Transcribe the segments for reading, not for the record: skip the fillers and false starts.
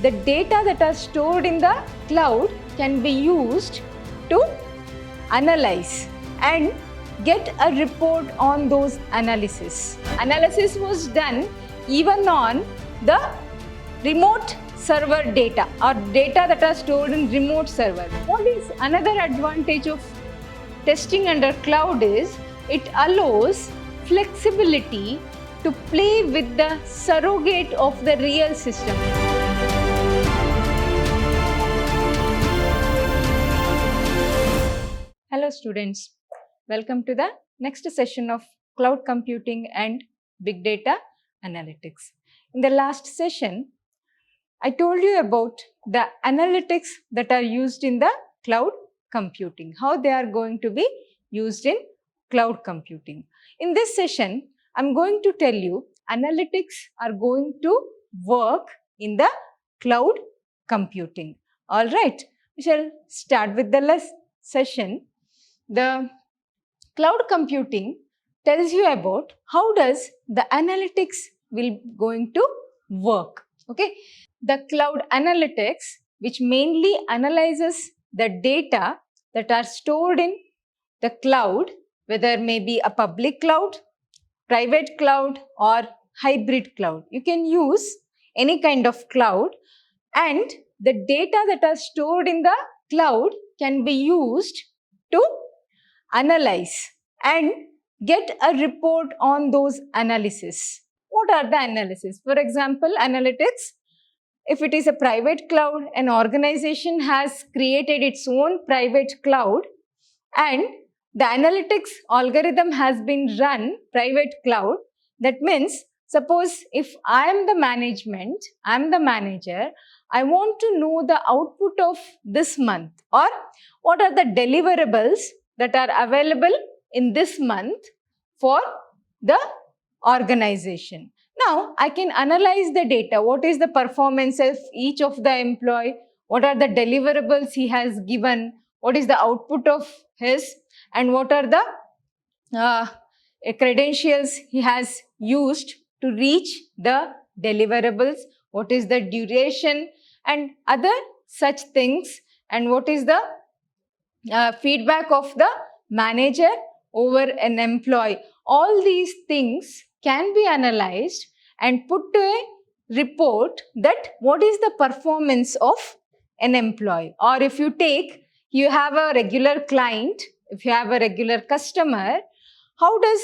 the data that are stored in the cloud can be used to analyze and get a report on those analysis. Analysis was done even on the remote server data or data that are stored in remote server. What is another advantage of testing under cloud is it allows flexibility to play with the surrogate of the real system. Hello students, welcome to the next session of cloud computing and big data analytics. In the last session, I told you about the analytics that are used in the cloud computing, how they are going to be used in cloud computing. In this session, I'm going to tell you analytics are going to work in the cloud computing. All right, we shall start with the session. The cloud computing tells you about how does the analytics will going to work. Okay, the cloud analytics, which mainly analyzes the data that are stored in the cloud, whether maybe a public cloud, private cloud or hybrid cloud. You can use any kind of cloud, and the data that are stored in the cloud can be used to analyze and get a report on those analysis. What are the analysis? For example, analytics, if it is a private cloud, an organization has created its own private cloud and the analytics algorithm has been run private cloud. That means, suppose if I am the management, I am the manager, I want to know the output of this month or what are the deliverables that are available in this month for the organization. Now, I can analyze the data. What is the performance of each of the employee? What are the deliverables he has given? What is the output of his? And what are the credentials he has used to reach the deliverables? What is the duration and other such things? And what is the feedback of the manager over an employee? All these things can be analyzed and put to a report that what is the performance of an employee. Or if you take, you have a regular client, if you have a regular customer, how does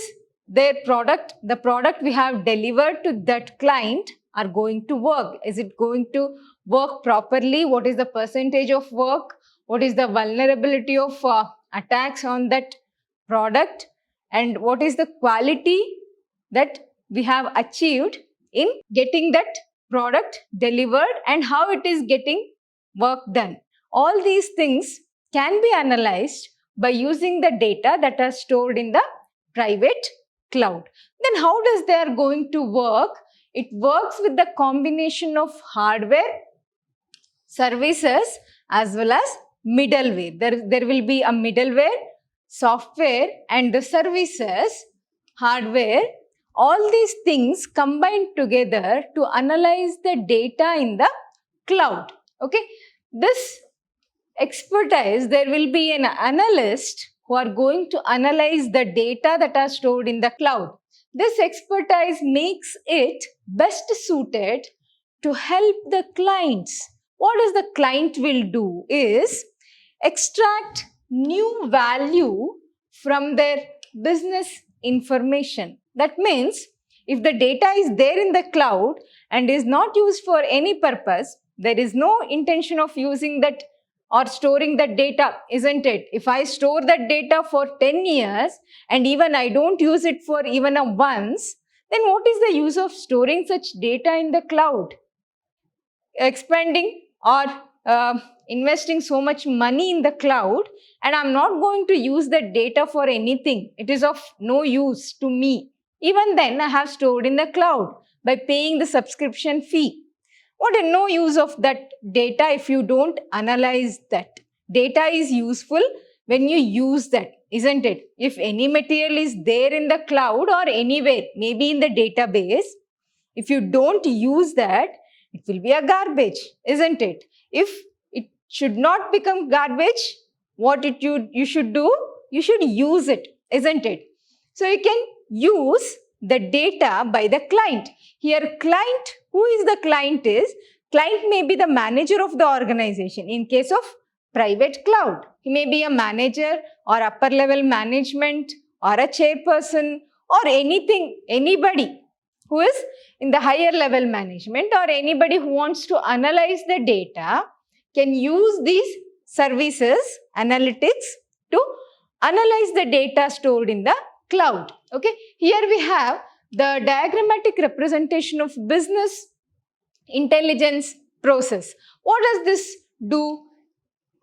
their product, the product we have delivered to that client are going to work? Is it going to work properly? What is the percentage of work? What is the vulnerability of attacks on that product? And what is the quality that we have achieved in getting that product delivered and how it is getting work done? All these things can be analyzed by using the data that are stored in the private cloud. Then how does they are going to work? It works with the combination of hardware, services as well as middleware. There will be a middleware, software and the services, hardware. All these things combined together to analyze the data in the cloud. Okay, this expertise, there will be an analyst who are going to analyze the data that are stored in the cloud. This expertise makes it best suited to help the clients. What is the client will do is extract new value from their business information. That means if the data is there in the cloud and is not used for any purpose, there is no intention of using that or storing that data, isn't it? If I store that data for 10 years and even I don't use it for even a once, then what is the use of storing such data in the cloud? Expending or investing so much money in the cloud and I'm not going to use that data for anything. It is of no use to me. Even then I have stored in the cloud by paying the subscription fee. What is no use of that data if you don't analyze that? Data is useful when you use that, isn't it? If any material is there in the cloud or anywhere, maybe in the database, if you don't use that, It will be a garbage, isn't it? If it should not become garbage, what you should do? You should use it, isn't it? So you can use the data by the client. Here client, who is the client is? Client may be the manager of the organization. In case of private cloud, he may be a manager or upper level management or a chairperson or anything, anybody who is in the higher level management or anybody who wants to analyze the data can use these services, analytics, to analyze the data stored in the cloud. Okay, here we have the diagrammatic representation of business intelligence process. What does this do?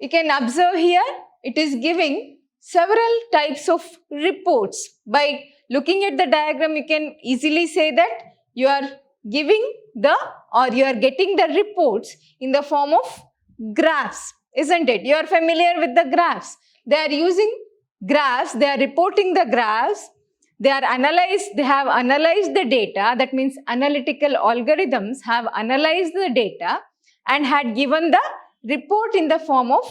You can observe here, it is giving several types of reports. By looking at the diagram, you can easily say that you are giving you are getting the reports in the form of graphs, isn't it? You are familiar with the graphs. They are using graphs, they are reporting the graphs, they have analyzed the data. That means analytical algorithms have analyzed the data and had given the report in the form of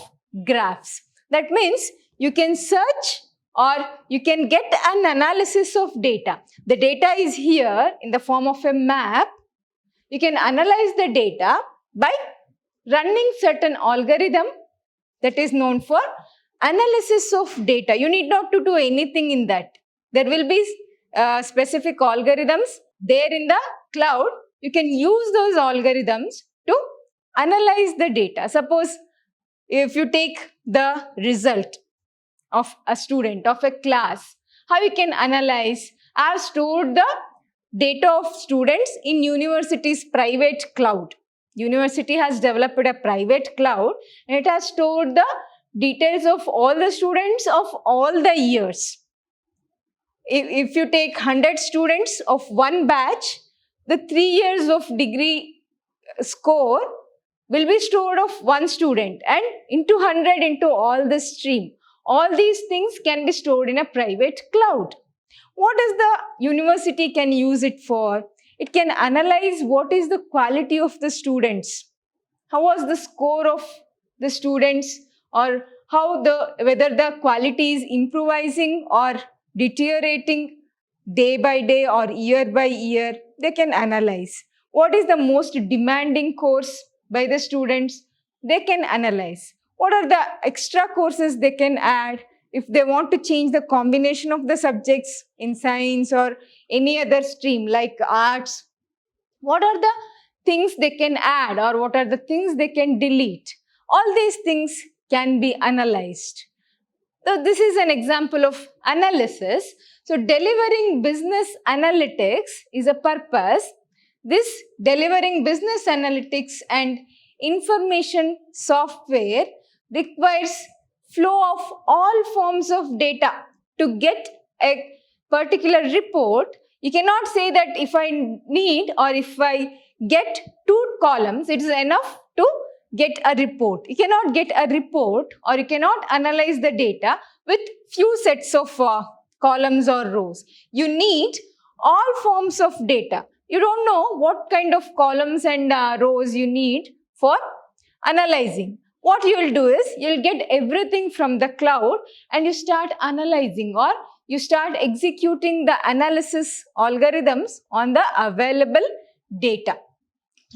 graphs. That means you can search or you can get an analysis of data. The data is here in the form of a map. You can analyze the data by running certain algorithm that is known for analysis of data. You need not to do anything in that. There will be specific algorithms there in the cloud. You can use those algorithms to analyze the data. Suppose if you take the result of a student, of a class, how you can analyze? I have stored the data of students in university's private cloud. University has developed a private cloud and it has stored the details of all the students of all the years. If you take 100 students of one batch, the 3 years of degree score will be stored of one student and into 100 into all the stream. All these things can be stored in a private cloud. What does the university can use it for? It can analyze what is the quality of the students. How was the score of the students, or whether the quality is improvising or deteriorating day by day or year by year. They can analyze. What is the most demanding course by the students? They can analyze. What are the extra courses they can add? If they want to change the combination of the subjects in science or any other stream like arts, what are the things they can add or what are the things they can delete? All these things can be analyzed. So this is an example of analysis. So delivering business analytics is a purpose. This delivering business analytics and information software requires flow of all forms of data. To get a particular report, you cannot say that if I need or if I get 2 columns, it is enough to get a report. You cannot get a report or you cannot analyze the data with few sets of columns or rows. You need all forms of data. You don't know what kind of columns and rows you need for analyzing. What you will do is, you will get everything from the cloud and you start analyzing or you start executing the analysis algorithms on the available data.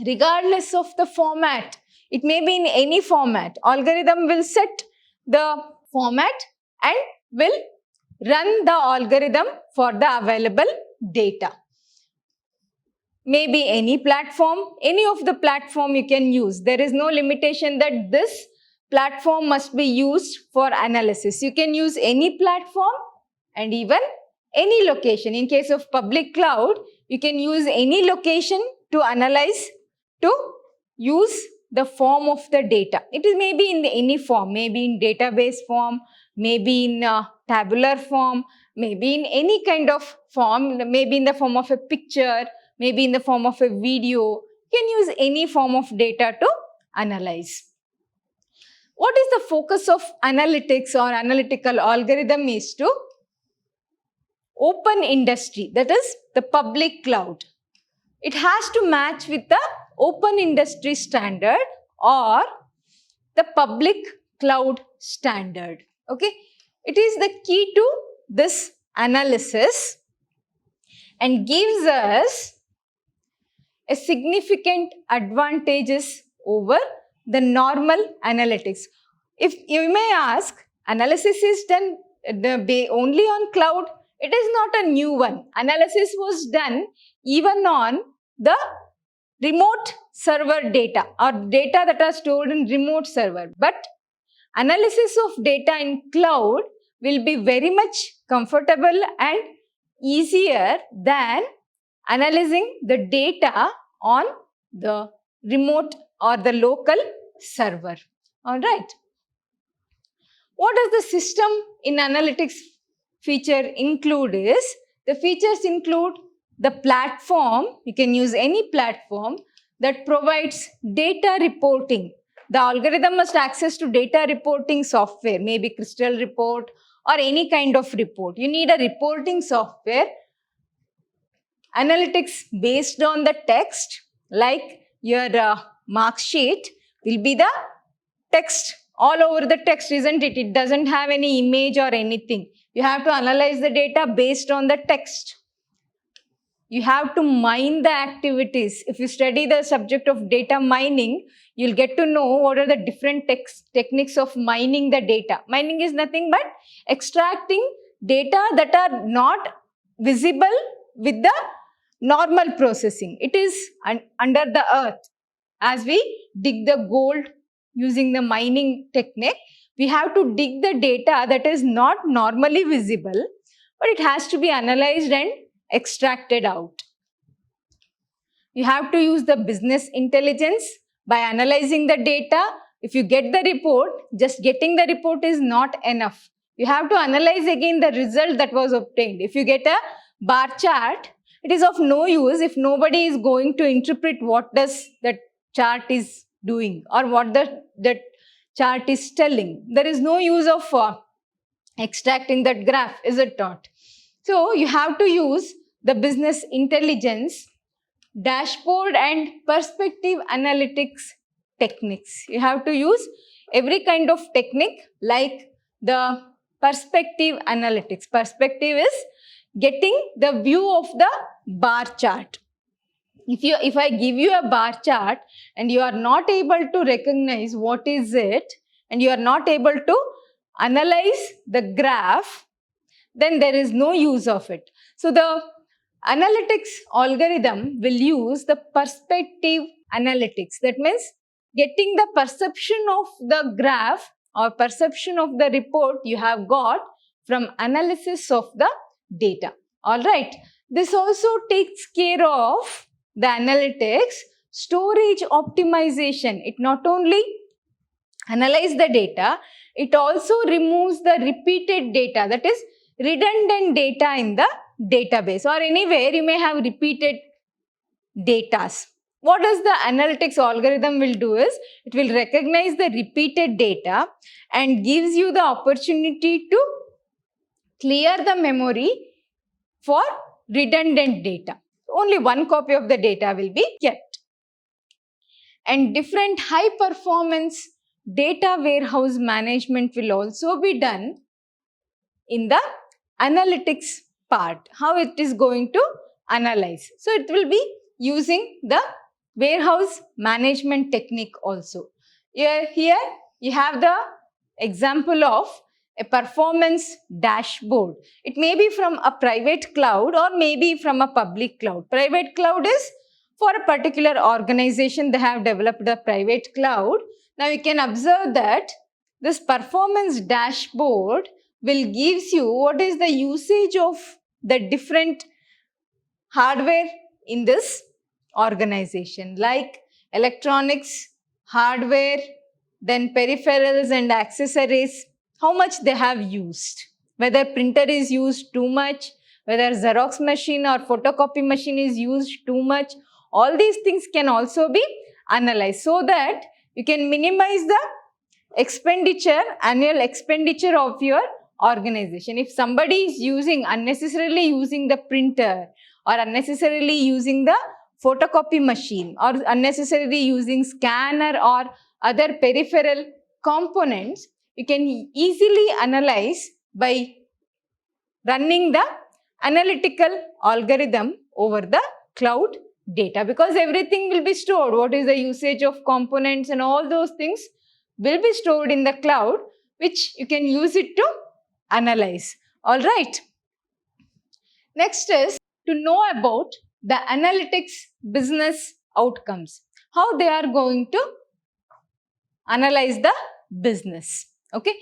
Regardless of the format, it may be in any format. Algorithm will set the format and will run the algorithm for the available data. Maybe any platform, any of the platform you can use. There is no limitation that this platform must be used for analysis. You can use any platform and even any location. In case of public cloud, you can use any location to analyze, to use the form of the data. It is maybe in any form, maybe in database form, maybe in tabular form, maybe in any kind of form, maybe in the form of a picture, maybe in the form of a video. You can use any form of data to analyze. What is the focus of analytics or analytical algorithm is to open industry, that is the public cloud. It has to match with the open industry standard or the public cloud standard. Okay, it is the key to this analysis and gives us a significant advantages over the normal analytics. If you may ask, analysis is done only on cloud. It is not a new one. Analysis was done even on the remote server data or data that are stored in remote server. But analysis of data in cloud will be very much comfortable and easier than analyzing the data on the remote or the local server. All right. What does the system in analytics feature include is, the features include the platform. You can use any platform that provides data reporting. The algorithm must access to data reporting software, maybe Crystal Report or any kind of report. You need a reporting software. Analytics based on the text, like your mark sheet will be the text, all over the text, isn't it? It doesn't have any image or anything. You have to analyze the data based on the text. You have to mine the activities. If you study the subject of data mining, you'll get to know what are the different techniques of mining the data. Mining is nothing but extracting data that are not visible with the normal processing. It is under the earth. As we dig the gold using the mining technique, we have to dig the data that is not normally visible, but it has to be analyzed and extracted out. You have to use the business intelligence by analyzing the data. If you get the report, just getting the report is not enough. You have to analyze again the result that was obtained. If you get a bar chart, it is of no use if nobody is going to interpret what does that chart is doing or what that chart is telling. There is no use of extracting that graph, is it not? So you have to use the business intelligence, dashboard and perspective analytics techniques. You have to use every kind of technique like the perspective analytics. Perspective is getting the view of the bar chart. If I give you a bar chart and you are not able to recognize what is it and you are not able to analyze the graph, then there is no use of it. So the analytics algorithm will use the perspective analytics. That means getting the perception of the graph or perception of the report you have got from analysis of the data. All right. This also takes care of the analytics storage optimization. It not only analyzes the data, it also removes the repeated data, that is redundant data in the database or anywhere you may have repeated datas. What does the analytics algorithm will do is, it will recognize the repeated data and gives you the opportunity to clear the memory for redundant data. Only one copy of the data will be kept. And different high performance data warehouse management will also be done in the analytics part. How it is going to analyze. So it will be using the warehouse management technique also. Here you have the example of a performance dashboard. It may be from a private cloud or maybe from a public cloud. Private cloud is for a particular organization, they have developed a private cloud. Now you can observe that this performance dashboard will gives you what is the usage of the different hardware in this organization, like electronics, hardware, then peripherals and accessories, how much they have used, whether printer is used too much, whether Xerox machine or photocopy machine is used too much. All these things can also be analyzed so that you can minimize the expenditure, annual expenditure of your organization. If somebody is unnecessarily using the printer or unnecessarily using the photocopy machine or unnecessarily using scanner or other peripheral components, you can easily analyze by running the analytical algorithm over the cloud data, because everything will be stored. What is the usage of components and all those things will be stored in the cloud, which you can use it to analyze. All right. Next is to know about the analytics business outcomes, how they are going to analyze the business. Okay.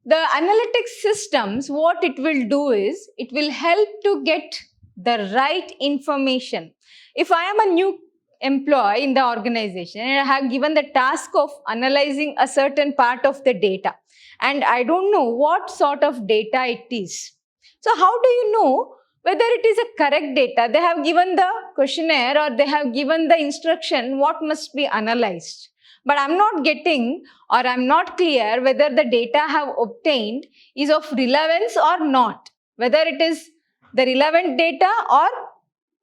The analytics systems, what it will do is, it will help to get the right information. If I am a new employee in the organization and I have given the task of analyzing a certain part of the data and I don't know what sort of data it is. So how do you know whether it is a correct data? They have given the questionnaire or they have given the instruction what must be analyzed. But I'm not getting or I'm not clear whether the data I have obtained is of relevance or not, whether it is the relevant data or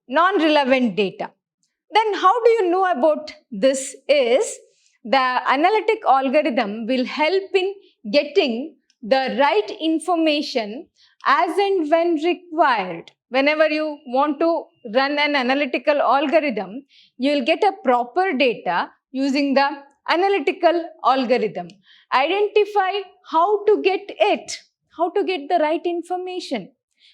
non-relevant data. Then how do you know about this is, the analytic algorithm will help in getting the right information as and when required. Whenever you want to run an analytical algorithm, you will get a proper data using the analytical algorithm. Identify how to get it, how to get the right information.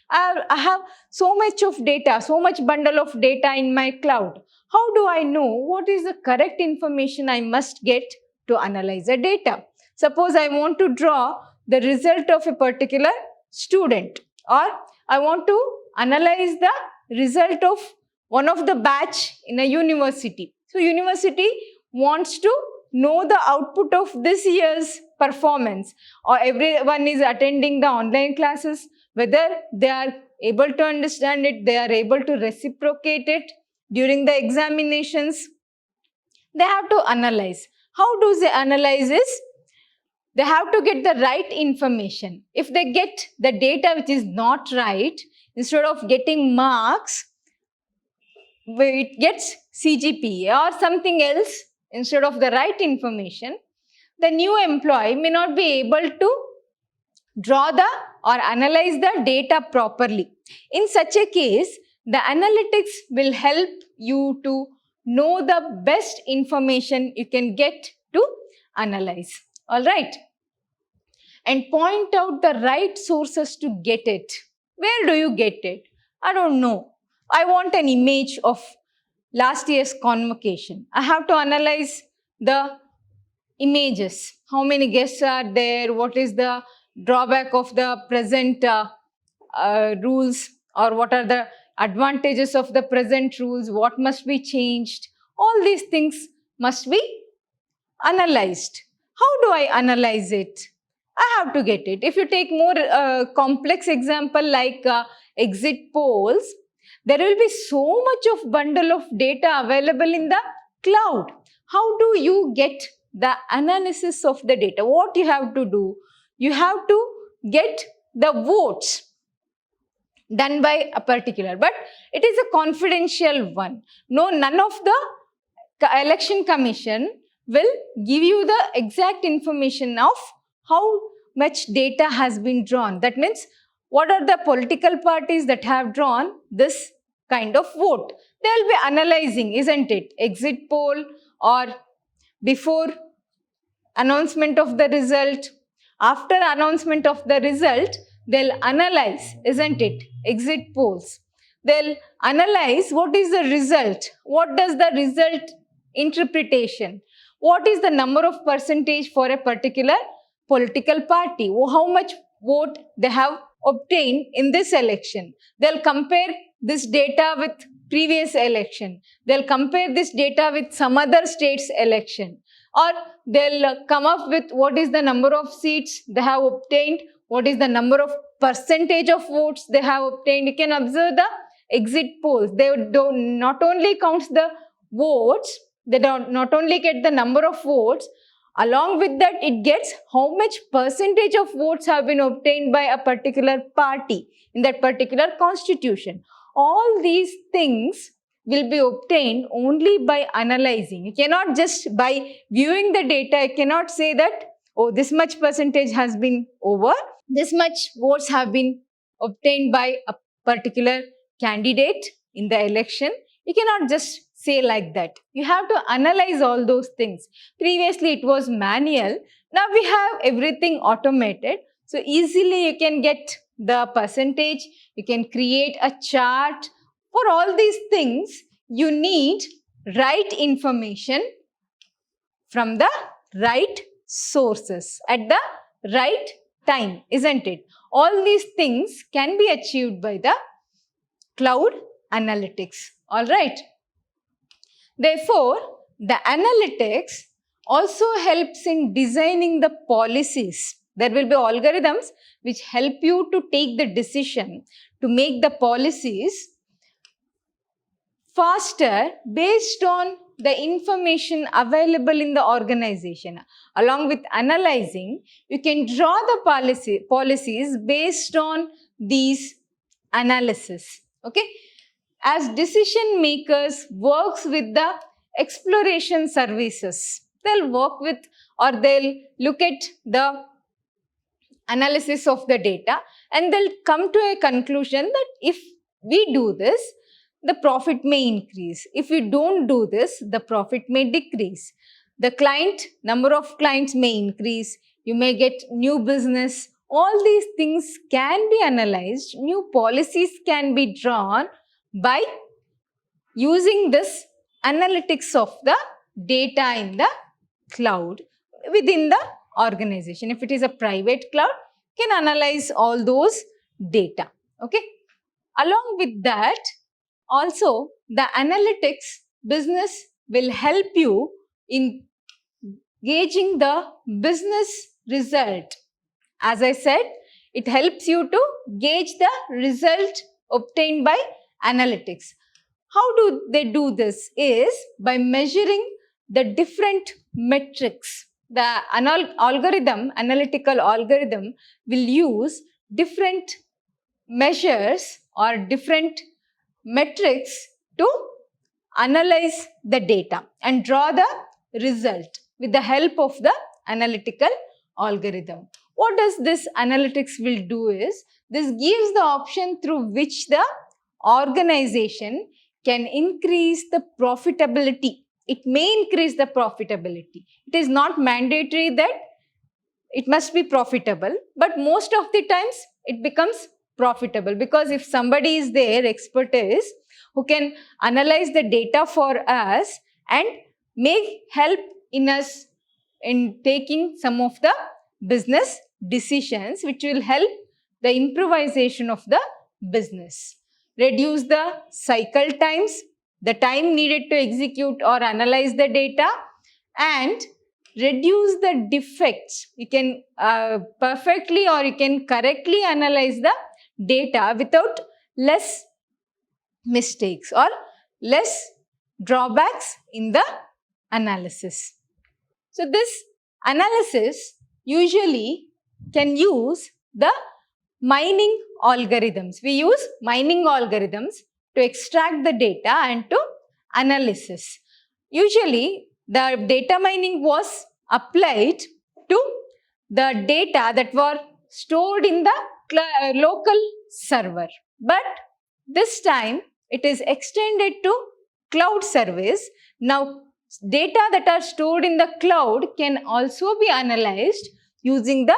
I have so much of data, so much bundle of data in my cloud. How do I know what is the correct information I must get to analyze the data? Suppose I want to draw the result of a particular student, or I want to analyze the result of one of the batch in a university. So university wants to know the output of this year's performance, or everyone is attending the online classes, whether they are able to understand it, they are able to reciprocate it during the examinations. They have to analyze. How do they analyze is, they have to get the right information. If they get the data which is not right, instead of getting marks, it gets CGPA or something else instead of the right information, the new employee may not be able to draw the or analyze the data properly. In such a case, the analytics will help you to know the best information you can get to analyze. All right. And point out the right sources to get it. Where do you get it? I don't know. I want an image of last year's convocation. I have to analyze the images. How many guests are there? What is the drawback of the present rules, or what are the advantages of the present rules? What must be changed? All these things must be analyzed. How do I analyze it? I have to get it. If you take more complex example like exit polls, there will be so much of bundle of data available in the cloud. How do you get the analysis of the data? What you have to do? You have to get the votes done by a particular, but it is a confidential one. No, none of the election commission will give you the exact information of how much data has been drawn. That means, what are the political parties that have drawn this kind of vote? They will be analyzing, isn't it? Exit poll, or before announcement of the result, after announcement of the result, they'll analyze, isn't it? Exit polls. They'll analyze what is the result, what does the result interpretation, what is the number of percentage for a particular political party, how much vote they have obtained in this election. They'll compare this data with previous election. They'll compare this data with some other state's election. Or they'll come up with what is the number of seats they have obtained, what is the number of percentage of votes they have obtained. You can observe the exit polls. They don't not only count the votes, they don't not only get the number of votes, along with that it gets how much percentage of votes have been obtained by a particular party in that particular constitution. All these things will be obtained only by analyzing. You cannot just by viewing the data, you cannot say that, oh, this much percentage has been over, this much votes have been obtained by a particular candidate in the election. You cannot just say like that. You have to analyze all those things. Previously it was manual. Now we have everything automated. So easily you can get the percentage. You can create a chart. For all these things, you need right information from the right sources at the right time, isn't it? All these things can be achieved by the cloud analytics. All right. Therefore, the analytics also helps in designing the policies. There will be algorithms which help you to take the decision to make the policies faster based on the information available in the organization. Along with analyzing, you can draw the policies based on these analysis. Okay? As decision makers works with the exploration services, they'll work with or they'll look at the analysis of the data and they'll come to a conclusion that if we do this, the profit may increase. If we don't do this, the profit may decrease. The number of clients may increase. You may get new business. All these things can be analyzed. New policies can be drawn by using this analytics of the data in the cloud within the organization. If it is a private cloud, you can analyze all those data. Okay. Along with that, also the analytics business will help you in gauging the business result. As I said, it helps you to gauge the result obtained by analytics. How do they do this? Is by measuring the different metrics. The analytical algorithm will use different measures or different metrics to analyze the data and draw the result with the help of the analytical algorithm. What does this analytics will do is, this gives the option through which the organization can increase the profitability. It may increase the profitability. It is not mandatory that it must be profitable, but most of the times it becomes profitable, because if somebody is there, expertise, who can analyze the data for us and may help in us in taking some of the business decisions, which will help the improvisation of the business. Reduce the cycle times, the time needed to execute or analyze the data, and reduce the defects. You can perfectly or you can correctly analyze the data without less mistakes or less drawbacks in the analysis. So this analysis usually can use the mining algorithms. We use mining algorithms to extract the data and to analysis. Usually the data mining was applied to the data that were stored in the local server. But this time it is extended to cloud service. Now data that are stored in the cloud can also be analyzed using the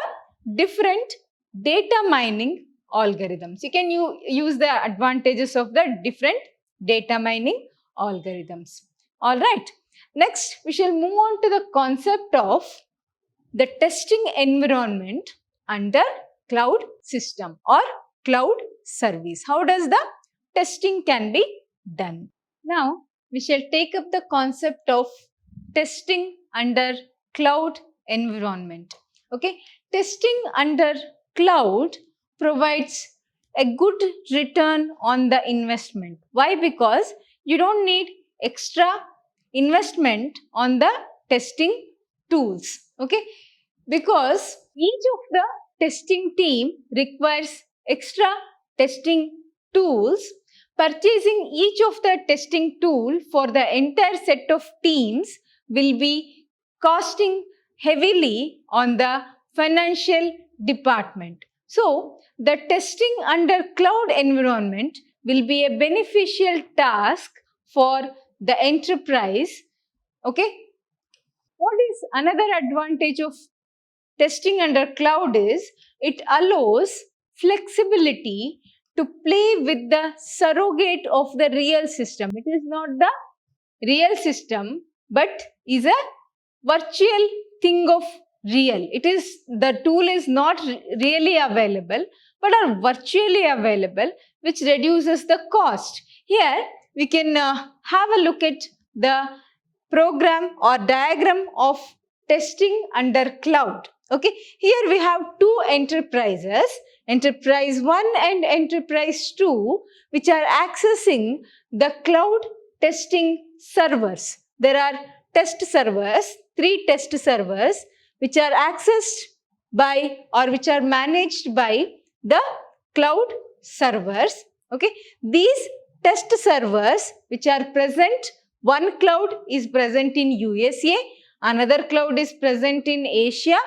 different data mining algorithms. You can use the advantages of the different data mining algorithms. All right. Next, we shall move on to the concept of the testing environment under cloud system or cloud service. How does the testing can be done? Now, we shall take up the concept of testing under cloud environment. Okay, testing under cloud provides a good return on the investment. Why? Because you don't need extra investment on the testing tools. Okay, because each of the testing team requires extra testing tools, purchasing each of the testing tool for the entire set of teams will be costing heavily on the financial department. So, the testing under cloud environment will be a beneficial task for the enterprise. Okay. What is another advantage of testing under cloud is it allows flexibility to play with the surrogate of the real system. It is not the real system, but is a virtual thing of real. It is, the tool is not really available, but are virtually available, which reduces the cost. Here we can have a look at the program or diagram of testing under cloud. Okay, here we have two enterprises, Enterprise 1 and Enterprise 2, which are accessing the cloud testing servers. There are test servers, 3 test servers, which are accessed by or which are managed by the cloud servers. Okay, these test servers which are present, one cloud is present in USA, another cloud is present in Asia,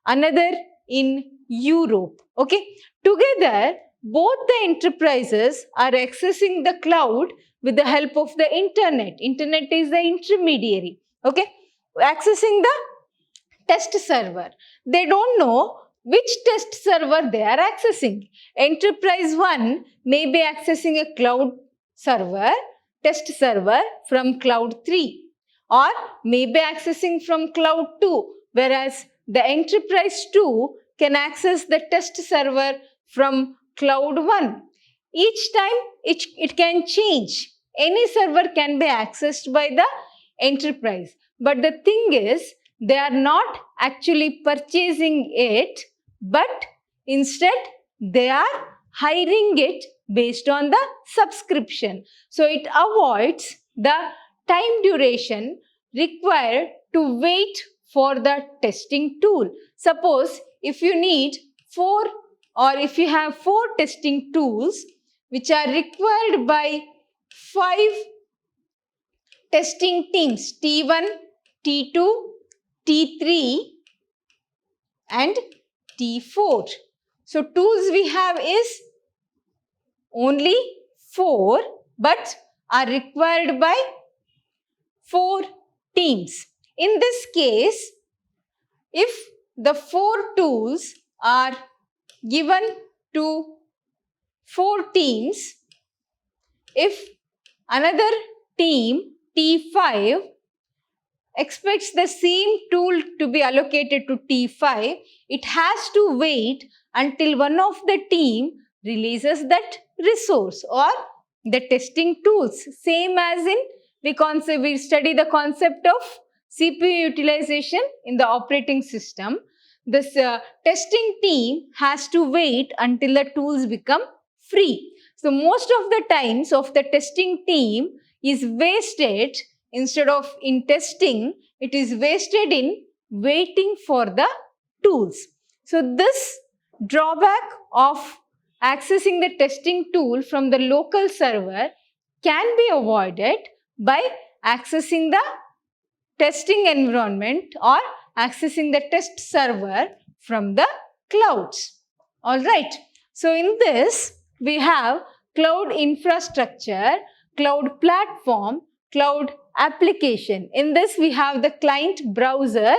another in Europe. Okay, together both the enterprises are accessing the cloud with the help of the internet. Internet is the intermediary. Okay, accessing the test server. They don't know which test server they are accessing. Enterprise 1 may be accessing a cloud server, test server from cloud 3, or may be accessing from cloud 2, whereas the enterprise 2 can access the test server from cloud 1. Each time it can change. Any server can be accessed by the enterprise. But the thing is, they are not actually purchasing it, but instead they are hiring it based on the subscription. So it avoids the time duration required to wait for the testing tool. Suppose if you need 4 or if you have 4 testing tools which are required by 5 testing teams, T1, T2, T3 and T4. So tools we have is only 4 but are required by 4 teams. In this case, if the 4 tools are given to 4 teams, if another team T5 expects the same tool to be allocated to T5, it has to wait until one of the team releases that resource or the testing tools. Same as in we study the concept of CPU utilization in the operating system. This testing team has to wait until the tools become free. So most of the times of the testing team is wasted. Instead of in testing, it is wasted in waiting for the tools. So this drawback of accessing the testing tool from the local server can be avoided by accessing the testing environment or accessing the test server from the clouds. All right. So in this, we have cloud infrastructure, cloud platform, cloud application. In this, we have the client browser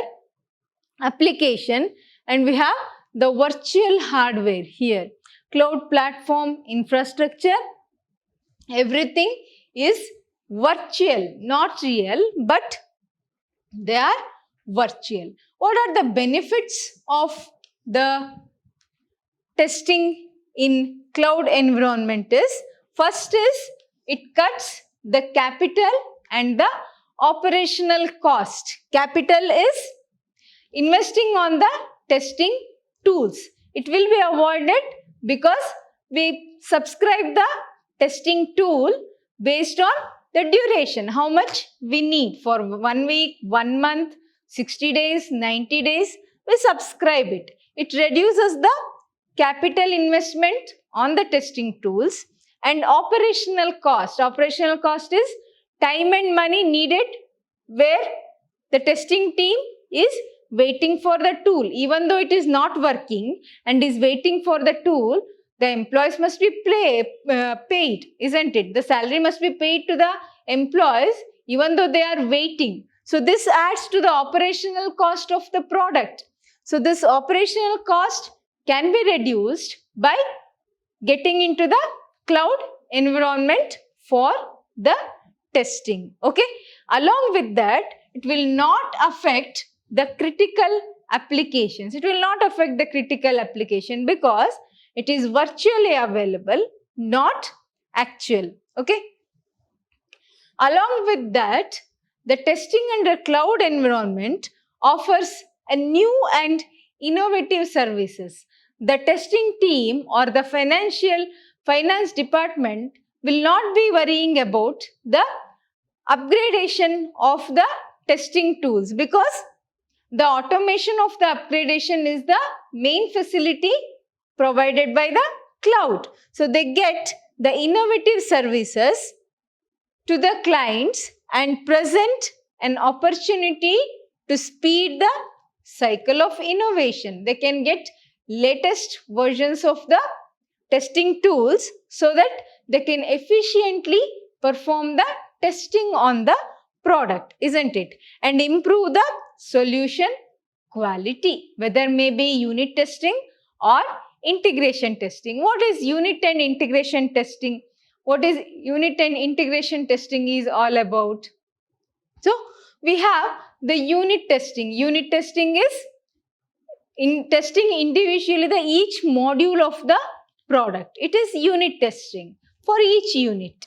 application and we have the virtual hardware here. Cloud platform infrastructure, everything is virtual, not real, but they are virtual. What are the benefits of the testing in cloud environment is? First is it cuts the capital and the operational cost. Capital is investing on the testing tools. It will be avoided because we subscribe the testing tool based on the duration, how much we need for 1 week, 1 month, 60 days, 90 days, we subscribe it. It reduces the capital investment on the testing tools And operational cost. Operational cost is time and money needed where the testing team is waiting for the tool. Even though it is not working and is waiting for the tool, the employees must be paid, isn't it? The salary must be paid to the employees even though they are waiting. So this adds to the operational cost of the product. So this operational cost can be reduced by getting into the cloud environment for the testing. Okay. Along with that, it will not affect the critical applications. It will not affect the critical application because it is virtually available, not actual. Okay. Along with that, the testing under cloud environment offers a new and innovative services. The testing team or the finance department will not be worrying about the upgradation of the testing tools because the automation of the upgradation is the main facility provided by the cloud. So they get the innovative services to the clients and present an opportunity to speed the cycle of innovation. They can get latest versions of the testing tools so that they can efficiently perform the testing on the product, isn't it? And improve the solution quality, whether maybe unit testing or integration testing. What is unit and integration testing? What is unit and integration testing is all about? So we have the unit testing. Unit testing is in testing individually the each module of the product. It is unit testing for each unit.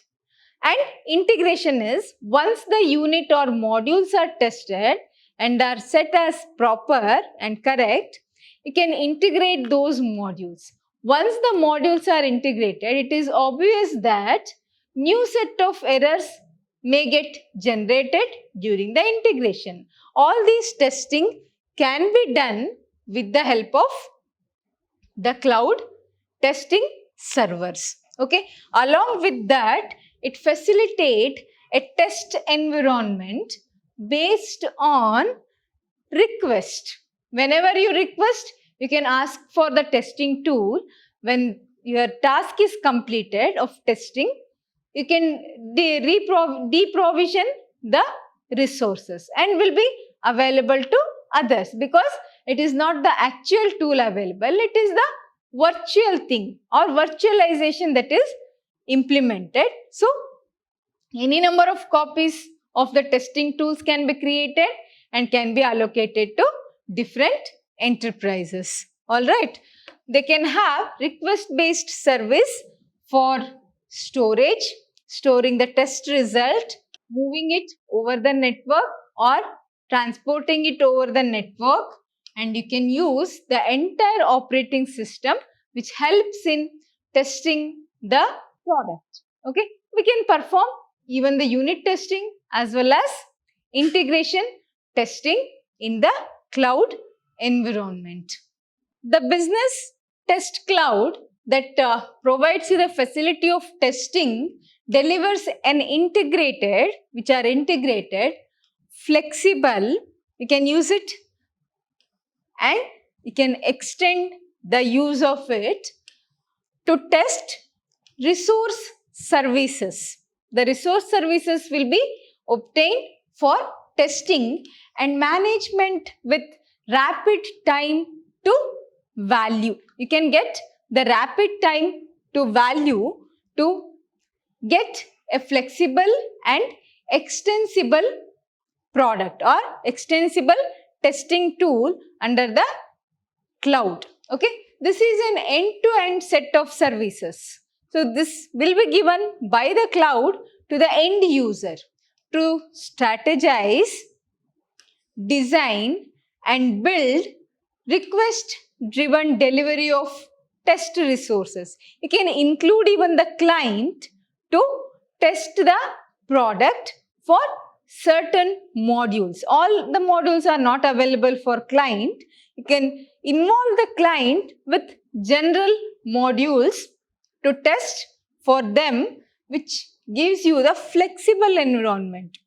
And integration is once the unit or modules are tested and are set as proper and correct, you can integrate those modules. Once the modules are integrated, it is obvious that new set of errors may get generated during the integration. All these testing can be done with the help of the cloud testing servers. Okay. Along with that, it facilitates a test environment based on request. Whenever you request, you can ask for the testing tool. When your task is completed of testing, you can deprovision the resources and will be available to others because it is not the actual tool available. It is the virtual thing or virtualization that is implemented. So, any number of copies of the testing tools can be created and can be allocated to different enterprises. All right. They can have request-based service for storage, storing the test result, moving it over the network or transporting it over the network, and you can use the entire operating system which helps in testing the product. Okay. We can perform even the unit testing as well as integration testing in the cloud environment. The business test cloud that provides you the facility of testing delivers an integrated, flexible, you can use it and you can extend the use of it to test resource services. The resource services will be obtained for testing and management with rapid time to value. You can get the rapid time to value to get a flexible and extensible product or extensible testing tool under the cloud. Okay. This is an end-to-end set of services. So this will be given by the cloud to the end user to strategize, design and build request-driven delivery of test resources. You can include even the client to test the product for certain modules. All the modules are not available for client. You can involve the client with general modules to test for them, which gives you the flexible environment.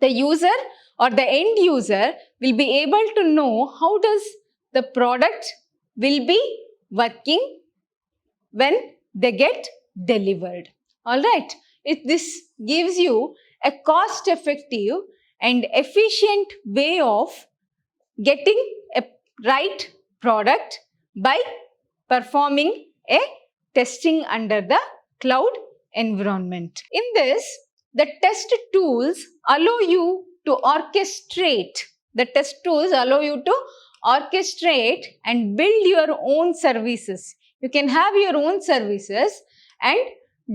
The user or the end user will be able to know how does the product will be working when they get delivered. All right. This gives you a cost-effective and efficient way of getting a right product by performing a testing under the cloud environment. In this, the test tools allow you to orchestrate. The test tools allow you to orchestrate and build your own services. You can have your own services and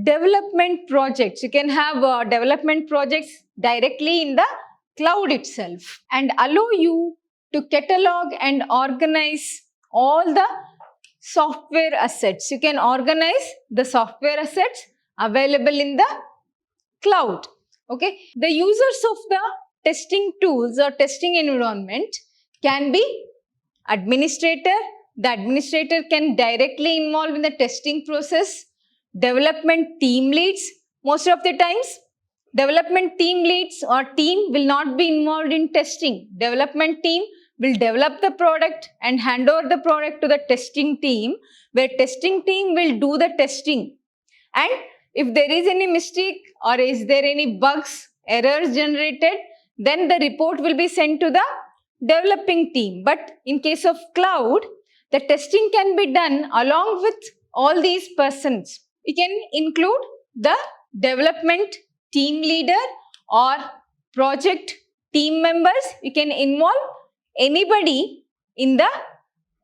development projects. You can have development projects directly in the cloud itself and allow you to catalog and organize all the software assets. You can organize the software assets available in the cloud. Okay. The users of the testing tools or testing environment can be administrator. The administrator can directly involve in the testing process. Development team leads. Most of the times, development team leads or team will not be involved in testing. Development team will develop the product and hand over the product to the testing team, where testing team will do the testing. And if there is any mistake or is there any bugs, errors generated, then the report will be sent to the developing team. But in case of cloud, the testing can be done along with all these persons. We can include the development team leader or project team members. You can involve anybody in the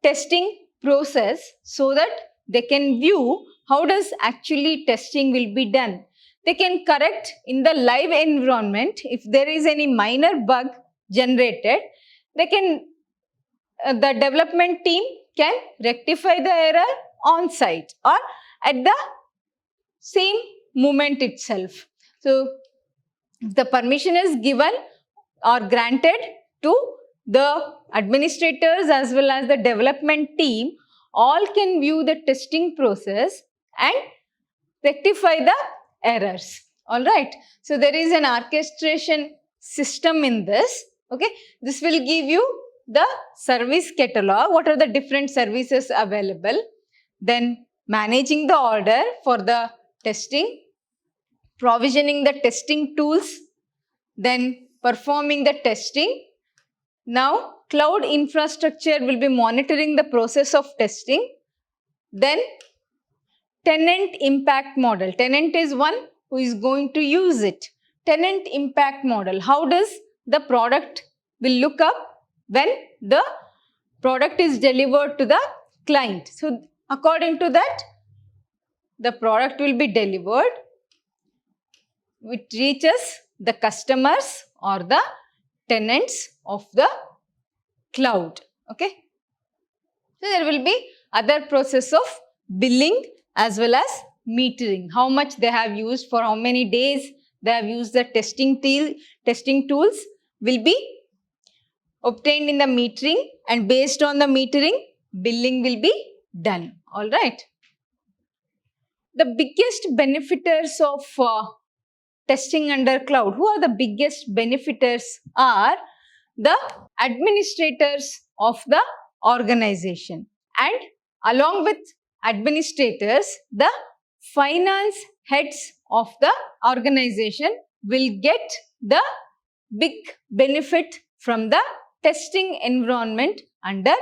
testing process so that they can view how does actually testing will be done. They can correct in the live environment if there is any minor bug generated. They can, the development team can rectify the error on site or at the same moment itself. So, if the permission is given or granted to the administrators as well as the development team, all can view the testing process and rectify the errors. All right. So, there is an orchestration system in this. Okay. This will give you the service catalog. What are the different services available? Then managing the order for the testing, provisioning the testing tools, then performing the testing. Now, cloud infrastructure will be monitoring the process of testing. Then, tenant impact model. Tenant is one who is going to use it. Tenant impact model. How does the product will look up when the product is delivered to the client? So, according to that, the product will be delivered, which reaches the customers or the tenants of the cloud. Okay. So, there will be other process of billing as well as metering. How much they have used, for how many days they have used the testing tools will be obtained in the metering, and based on the metering, billing will be done. All right. The biggest benefiters of testing under cloud, who are the biggest benefiters, are the administrators of the organization, and along with administrators, the finance heads of the organization will get the big benefit from the testing environment under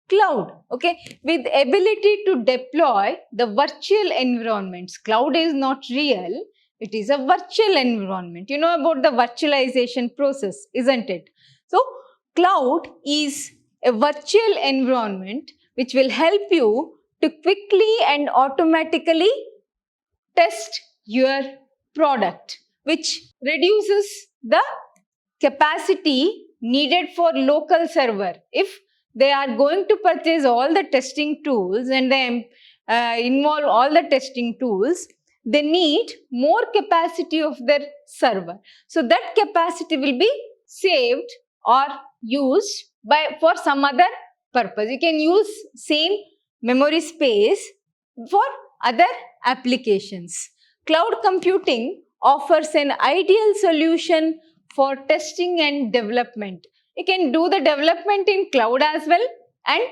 cloud. Okay, with ability to deploy the virtual environments. Cloud is not real, it is a virtual environment. You know about the virtualization process, isn't it? So, cloud is a virtual environment which will help you to quickly and automatically test your product, which reduces the capacity needed for local server. If they are going to purchase all the testing tools and they involve all the testing tools, they need more capacity of their server. So, that capacity will be saved or used for some other purpose. You can use same memory space for other applications. cloud computing offers an ideal solution for testing and development. You can do the development in cloud as well, and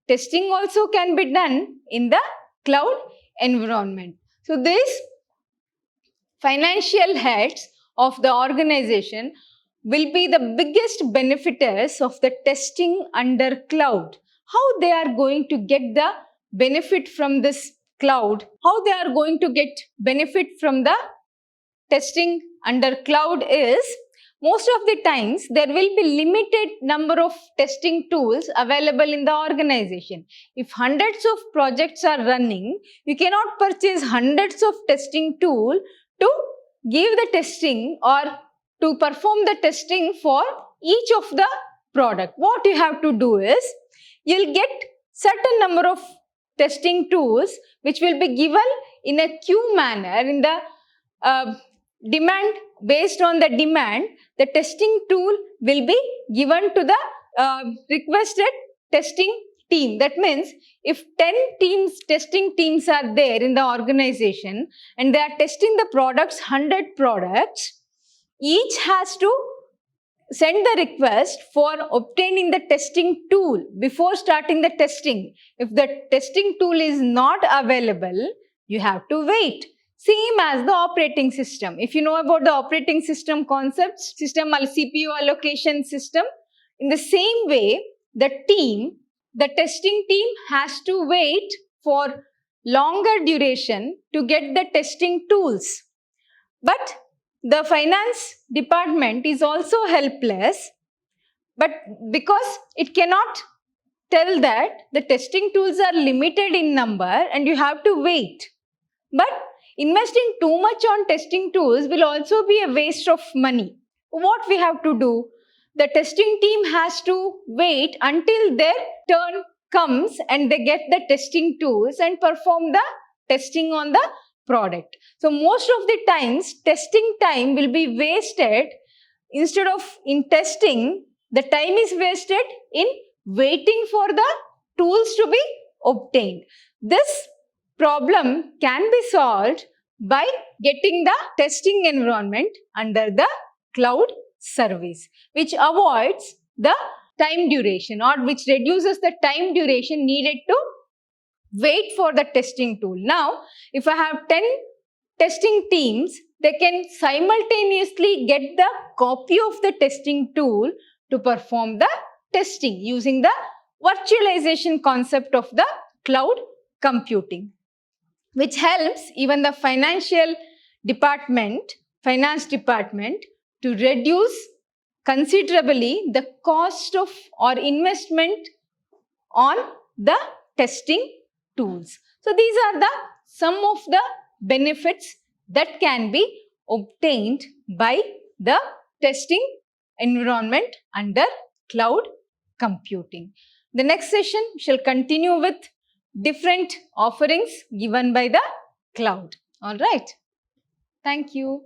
testing also can be done in the cloud environment. So these financial heads of the organization will be the biggest benefiters of the testing under cloud. How they are going to get the benefit from this cloud, how they are going to get benefit from the testing under cloud is, most of the times there will be limited number of testing tools available in the organization. If hundreds of projects are running, you cannot purchase hundreds of testing tools to give the testing or to perform the testing for each of the product. What you have to do is, you'll get certain number of testing tools which will be given in a queue manner, in the demand, based on the demand, the testing tool will be given to the requested testing team. That means if 10 testing teams are there in the organization and they are testing the products, 100 products, each has to send the request for obtaining the testing tool before starting the testing. If the testing tool is not available, you have to wait. Same as the operating system. If you know about the operating system concepts, CPU allocation system, in the same way, the testing team has to wait for longer duration to get the testing tools. But the finance department is also helpless, but because it cannot tell that the testing tools are limited in number and you have to wait. But investing too much on testing tools will also be a waste of money. What we have to do? The testing team has to wait until their turn comes and they get the testing tools and perform the testing on the product. So most of the times, testing time will be wasted. Instead of in testing, the time is wasted in waiting for the tools to be obtained. This problem can be solved by getting the testing environment under the cloud service, which avoids the time duration or which reduces the time duration needed to wait for the testing tool. Now, if I have 10 testing teams, they can simultaneously get the copy of the testing tool to perform the testing using the virtualization concept of the cloud computing, which helps even the finance department to reduce considerably the cost of or investment on the testing tools. So these are some of the benefits that can be obtained by the testing environment under cloud computing. The next session shall continue with different offerings given by the cloud. All right. Thank you.